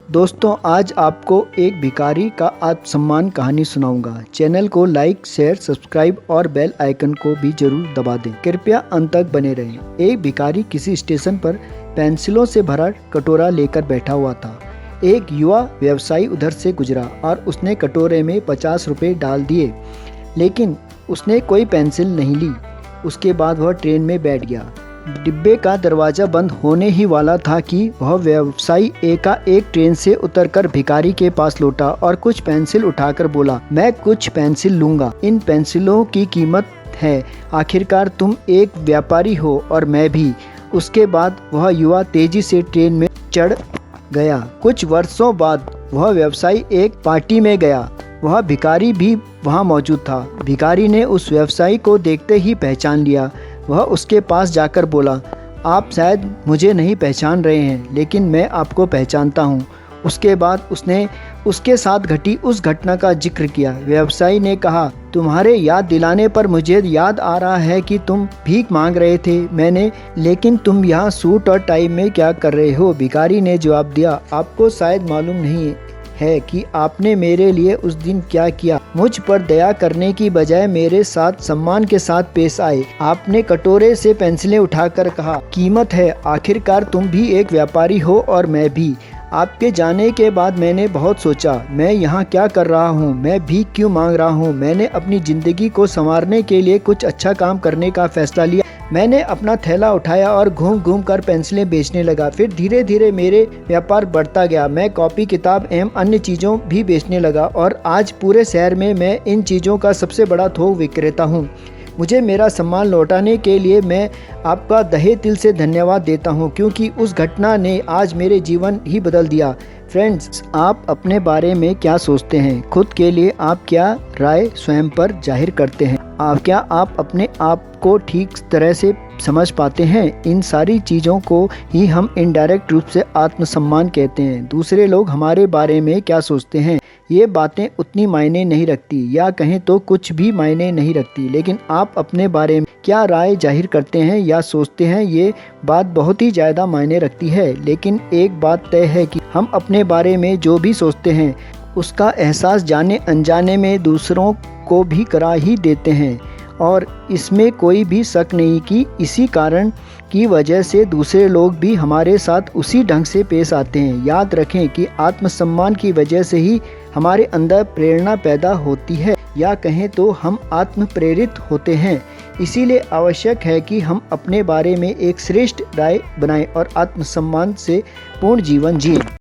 दोस्तों आज आपको एक भिखारी का आत्मसम्मान कहानी सुनाऊंगा। चैनल को लाइक, शेयर, सब्सक्राइब और बेल आइकन को भी जरूर दबा दें। कृपया अंत तक बने रहें। एक भिखारी किसी स्टेशन पर पेंसिलों से भरा कटोरा लेकर बैठा हुआ था। एक युवा व्यवसायी उधर से गुजरा और उसने कटोरे में 50 रुपये डाल दिए, लेकिन उसने कोई पेंसिल नहीं ली। उसके बाद वह ट्रेन में बैठ गया। डिब्बे का दरवाज़ा बंद होने ही वाला था कि वह व्यवसायी एकाएक ट्रेन से उतरकर भिखारी के पास लौटा और कुछ पेंसिल उठाकर बोला, मैं कुछ पेंसिल लूँगा। इन पेंसिलों की कीमत है। आखिरकार तुम एक व्यापारी हो और मैं भी। उसके बाद वह युवा तेजी से ट्रेन में चढ़ गया। कुछ वर्षों बाद वह व्यवसायी एक पार्टी में गया। वह भिखारी भी वहाँ मौजूद था। भिखारी ने उस व्यवसायी को देखते ही पहचान लिया। वह उसके पास जाकर बोला, आप शायद मुझे नहीं पहचान रहे हैं, लेकिन मैं आपको पहचानता हूँ। उसके बाद उसने उसके साथ घटी उस घटना का जिक्र किया। व्यवसायी ने कहा, तुम्हारे याद दिलाने पर मुझे याद आ रहा है कि तुम भीख मांग रहे थे। लेकिन तुम यहाँ सूट और टाई में क्या कर रहे हो? भिखारी ने जवाब दिया, आपको शायद मालूम नहीं है कि आपने मेरे लिए उस दिन क्या किया। मुझ पर दया करने की बजाय मेरे साथ सम्मान के साथ पेश आए। आपने कटोरे से पेंसिलें उठाकर कहा, कीमत है। आखिरकार तुम भी एक व्यापारी हो और मैं भी। आपके जाने के बाद मैंने बहुत सोचा, मैं यहाँ क्या कर रहा हूँ, मैं भीख क्यों मांग रहा हूँ। मैंने अपनी ज़िंदगी को संवारने के लिए कुछ अच्छा काम करने का फैसला लिया। मैंने अपना थैला उठाया और घूम घूम कर पेंसिलें बेचने लगा। फिर धीरे धीरे मेरे व्यापार बढ़ता गया। मैं कॉपी किताब एवं अन्य चीज़ों भी बेचने लगा और आज पूरे शहर में मैं इन चीज़ों का सबसे बड़ा थोक विक्रेता हूँ। मुझे मेरा सम्मान लौटाने के लिए मैं आपका तहे दिल से धन्यवाद देता हूँ, क्योंकि उस घटना ने आज मेरे जीवन ही बदल दिया। फ्रेंड्स, आप अपने बारे में क्या सोचते हैं? खुद के लिए आप क्या राय स्वयं पर जाहिर करते हैं? क्या आप अपने आप को ठीक तरह से समझ पाते हैं? इन सारी चीज़ों को ही हम इनडायरेक्ट रूप से आत्मसम्मान कहते हैं। दूसरे लोग हमारे बारे में क्या सोचते हैं, ये बातें उतनी मायने नहीं रखती, या कहें तो कुछ भी मायने नहीं रखती। लेकिन आप अपने बारे में क्या राय जाहिर करते हैं या सोचते हैं, ये बात बहुत ही ज़्यादा मायने रखती है। लेकिन एक बात तय है कि हम अपने बारे में जो भी सोचते हैं उसका एहसास जाने अनजाने में दूसरों को भी करा ही देते हैं, और इसमें कोई भी शक नहीं कि इसी कारण की वजह से दूसरे लोग भी हमारे साथ उसी ढंग से पेश आते हैं। याद रखें कि आत्मसम्मान की वजह से ही हमारे अंदर प्रेरणा पैदा होती है, या कहें तो हम आत्म प्रेरित होते हैं। इसीलिए आवश्यक है कि हम अपने बारे में एक श्रेष्ठ राय बनाएं और आत्मसम्मान से पूर्ण जीवन जिएं।